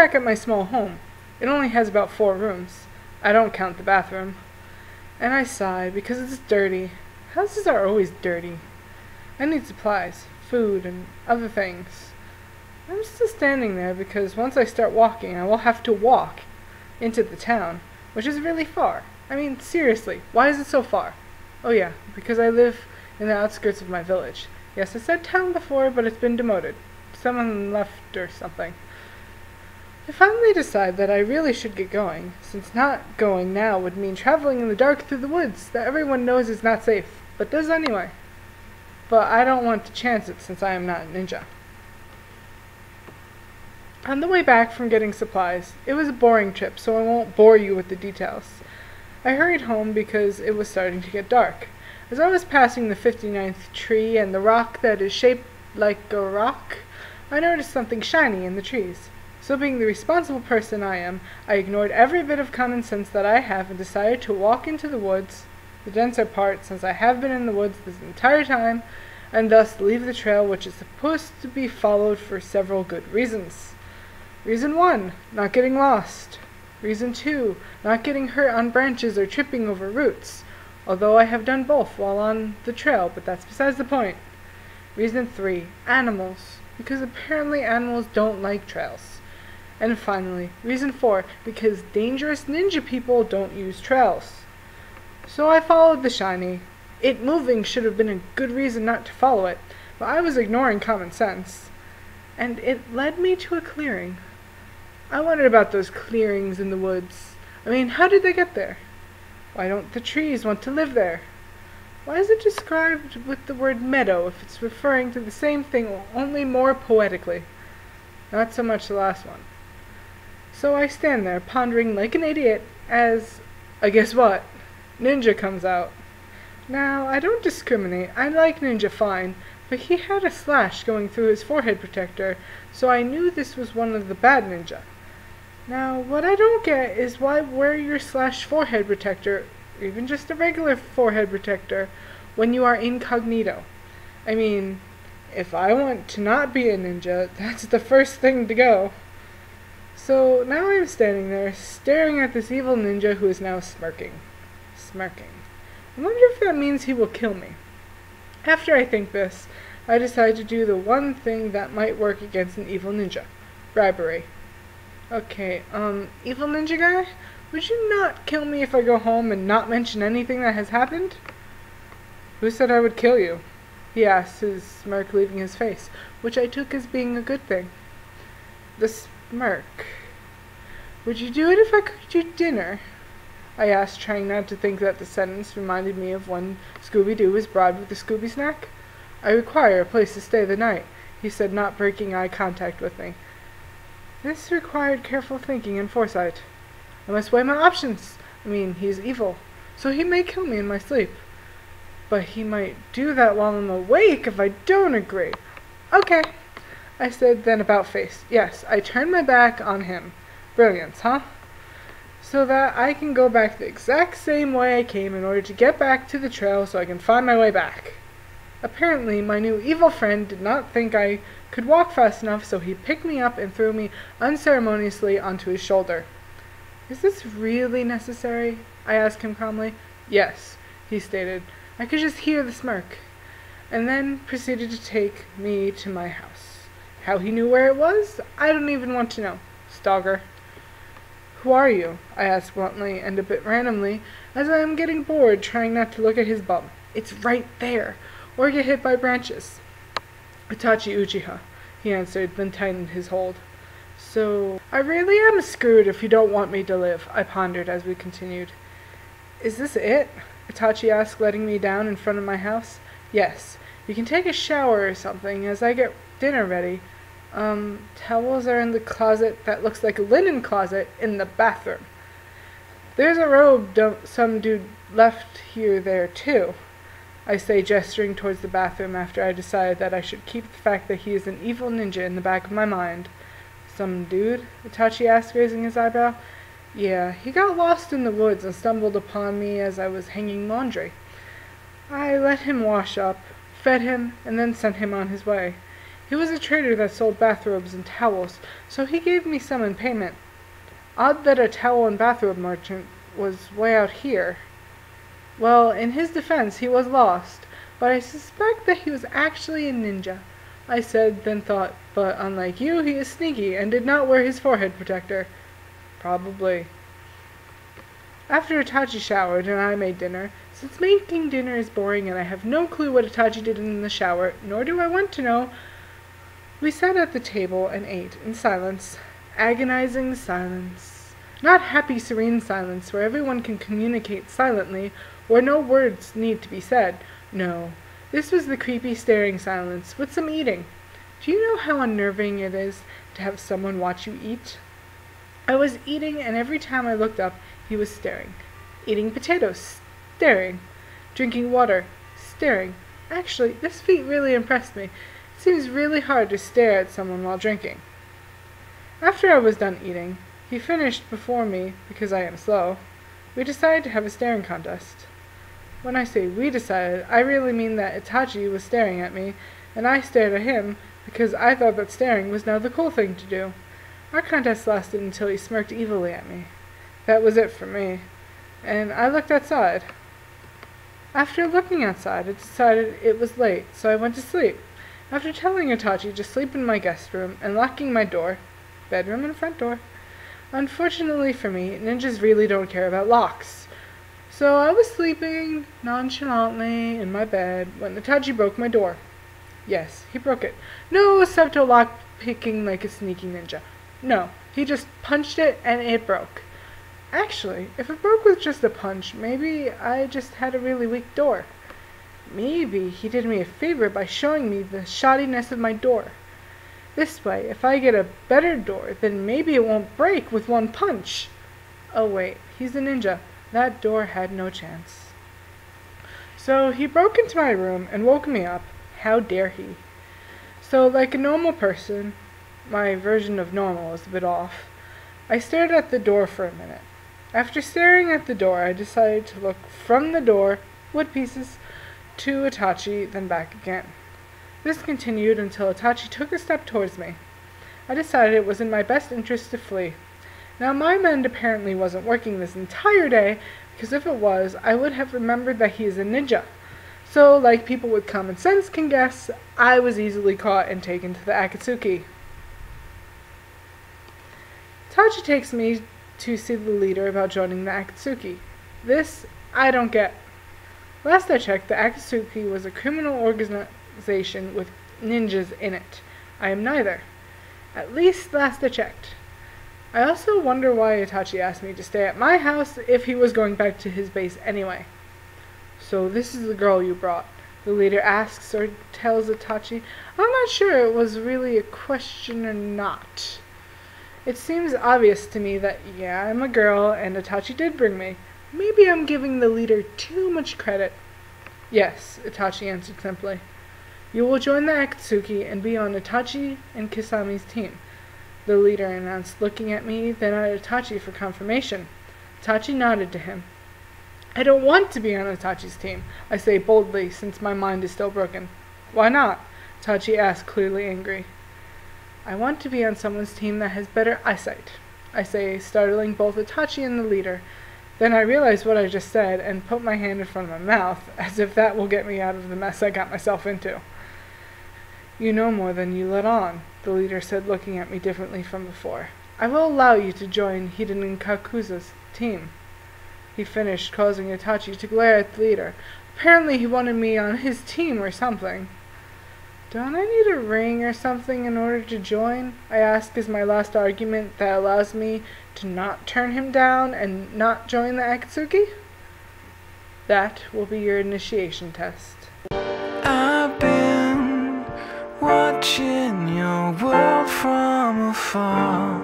back at my small home. It only has about 4 rooms. I don't count the bathroom. And I sigh because it's dirty. Houses are always dirty. I need supplies, food, and other things. I'm still standing there because once I start walking, I will have to walk into the town, which is really far. I mean, seriously, why is it so far? Oh yeah, because I live in the outskirts of my village. Yes, I said town before, but it's been demoted. Someone left or something. I finally decide that I really should get going, since not going now would mean traveling in the dark through the woods that everyone knows is not safe, but does anyway. But I don't want to chance it since I am not a ninja. On the way back from getting supplies, it was a boring trip, so I won't bore you with the details. I hurried home because it was starting to get dark. As I was passing the 59th tree and the rock that is shaped like a rock, I noticed something shiny in the trees. So being the responsible person I am, I ignored every bit of common sense that I have and decided to walk into the woods, the denser part, since I have been in the woods this entire time, and thus leave the trail which is supposed to be followed for several good reasons. Reason 1, not getting lost. Reason 2, not getting hurt on branches or tripping over roots, although I have done both while on the trail, but that's besides the point. Reason 3, animals, because apparently animals don't like trails. And finally, reason 4, because dangerous ninja people don't use trails. So I followed the shiny. It moving should have been a good reason not to follow it, but I was ignoring common sense. And it led me to a clearing. I wondered about those clearings in the woods. I mean, how did they get there? Why don't the trees want to live there? Why is it described with the word meadow if it's referring to the same thing, only more poetically? Not so much the last one. So I stand there, pondering like an idiot, as, guess what? Ninja comes out. Now, I don't discriminate. I like Ninja fine, but he had a slash going through his forehead protector, so I knew this was one of the bad ninja. Now, what I don't get is why wear your slash forehead protector, or even just a regular forehead protector, when you are incognito. I mean, if I want to not be a ninja, that's the first thing to go. So now I'm standing there, staring at this evil ninja who is now smirking. I wonder if that means he will kill me. After I think this, I decide to do the one thing that might work against an evil ninja. Bribery. Okay, evil ninja guy? Would you not kill me if I go home and not mention anything that has happened? Who said I would kill you? He asked, his smirk leaving his face, which I took as being a good thing. The smirk. Would you do it if I cooked you dinner? I asked, trying not to think that the sentence reminded me of when Scooby-Doo was bribed with the Scooby snack. I require a place to stay the night, he said, not breaking eye contact with me. This required careful thinking and foresight. I must weigh my options. I mean, he's evil, so he may kill me in my sleep. But he might do that while I'm awake if I don't agree. Okay, I said, then about face. Yes, I turned my back on him. Brilliance, huh? So that I can go back the exact same way I came in order to get back to the trail so I can find my way back. Apparently, my new evil friend did not think I could walk fast enough, so he picked me up and threw me unceremoniously onto his shoulder. Is this really necessary? I asked him calmly. Yes, he stated. I could just hear the smirk. And then proceeded to take me to my house. How he knew where it was? I don't even want to know. Stalker. Who are you? I asked bluntly and a bit randomly, as I am getting bored trying not to look at his bum. It's right there, or get hit by branches. Itachi Uchiha, he answered, then tightened his hold. So, I really am screwed if you don't want me to live, I pondered as we continued. Is this it? Itachi asked, letting me down in front of my house. Yes, you can take a shower or something as I get dinner ready. Towels are in the closet that looks like a linen closet in the bathroom. There's a robe some dude left here there too, I say, gesturing towards the bathroom after I decided that I should keep the fact that he is an evil ninja in the back of my mind. Some dude? Itachi asked, raising his eyebrow. Yeah, he got lost in the woods and stumbled upon me as I was hanging laundry. I let him wash up, fed him, and then sent him on his way. He was a trader that sold bathrobes and towels, so he gave me some in payment. Odd that a towel and bathrobe merchant was way out here. Well, in his defense, he was lost, but I suspect that he was actually a ninja. I said, then thought, but unlike you, he is sneaky and did not wear his forehead protector. Probably. After Itachi showered and I made dinner, since making dinner is boring and I have no clue what Itachi did in the shower, nor do I want to know, we sat at the table and ate in silence. Agonizing silence. Not happy, serene silence where everyone can communicate silently, where no words need to be said. No. This was the creepy, staring silence, with some eating. Do you know how unnerving it is to have someone watch you eat? I was eating, and every time I looked up, he was staring. Eating potatoes. Staring. Drinking water. Staring. Actually, this feat really impressed me. It seems really hard to stare at someone while drinking. After I was done eating, he finished before me, because I am slow. We decided to have a staring contest. When I say we decided, I really mean that Itachi was staring at me, and I stared at him, because I thought that staring was now the cool thing to do. Our contest lasted until he smirked evilly at me. That was it for me, and I looked outside. After looking outside, I decided it was late, so I went to sleep. After telling Itachi to sleep in my guest room and locking my door, bedroom and front door. Unfortunately for me, ninjas really don't care about locks. So I was sleeping nonchalantly in my bed when Itachi broke my door. Yes, he broke it. No subtle lock picking like a sneaky ninja. No, he just punched it and it broke. Actually, if it broke with just a punch, maybe I just had a really weak door. Maybe he did me a favor by showing me the shoddiness of my door. This way, if I get a better door, then maybe it won't break with one punch. Oh wait, he's a ninja. That door had no chance. So he broke into my room and woke me up. How dare he? So like a normal person, my version of normal is a bit off, I stared at the door for a minute. After staring at the door, I decided to look from the door, wood pieces, to Itachi, then back again. This continued until Itachi took a step towards me. I decided it was in my best interest to flee. Now my mind apparently wasn't working this entire day, because if it was, I would have remembered that he is a ninja. So, like people with common sense can guess, I was easily caught and taken to the Akatsuki. Itachi takes me to see the leader about joining the Akatsuki. This, I don't get. Last I checked, the Akatsuki was a criminal organization with ninjas in it. I am neither. At least last I checked. I also wonder why Itachi asked me to stay at my house if he was going back to his base anyway. So this is the girl you brought, the leader asks or tells Itachi. I'm not sure it was really a question or not. It seems obvious to me that, yeah, I'm a girl and Itachi did bring me. Maybe I'm giving the leader too much credit. Yes, Itachi answered simply. You will join the Akatsuki and be on Itachi and Kisami's team, the leader announced, looking at me, then at Itachi for confirmation. Itachi nodded to him. I don't want to be on Itachi's team, I say boldly, since my mind is still broken. Why not? Itachi asked, clearly angry. I want to be on someone's team that has better eyesight, I say, startling both Itachi and the leader. Then I realize what I just said and put my hand in front of my mouth, as if that will get me out of the mess I got myself into. You know more than you let on, the leader said, looking at me differently from before. I will allow you to join Hiden Kakuza's team. He finished, causing Itachi to glare at the leader. Apparently he wanted me on his team or something. Don't I need a ring or something in order to join? I ask as my last argument that allows me to not turn him down and not join the Akatsuki? That will be your initiation test. I've been watching your world from afar.